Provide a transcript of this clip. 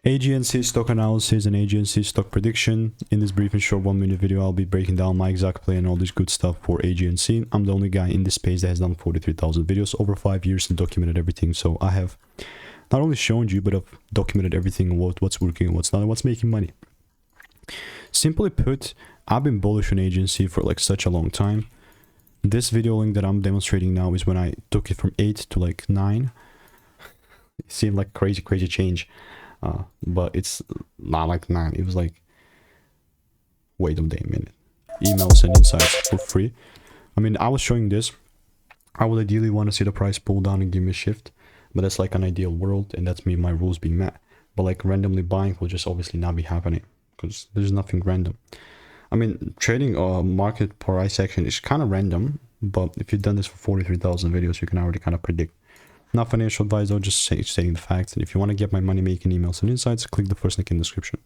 AGNC stock analysis and AGNC stock prediction. In this brief and short 1-minute video, I'll be breaking down my exact play and all this good stuff for AGNC. I'm the only guy in this space that has done 43,000 videos over 5 years and documented everything. So I have not only shown you, but I've documented everything, what's working and what's not, and what's making money. Simply put, I've been bullish on AGNC for like such a long time. This video link that I'm demonstrating now is when I took it from 8 to like 9. It seemed like crazy change. But it's not like 9. It was like, wait a minute. Emails and insights for free. I mean, I was showing this. I would ideally want to see the price pull down and give me a shift, but that's like an ideal world, and that's me, my rules being met. But like randomly buying will just obviously not be happening because there's nothing random. I mean, trading market price action is kind of random, but if you've done this for 43,000 videos, you can already kind of predict. Not financial advice, though, just stating the facts. And if you want to get my money making emails and insights, click the first link in the description.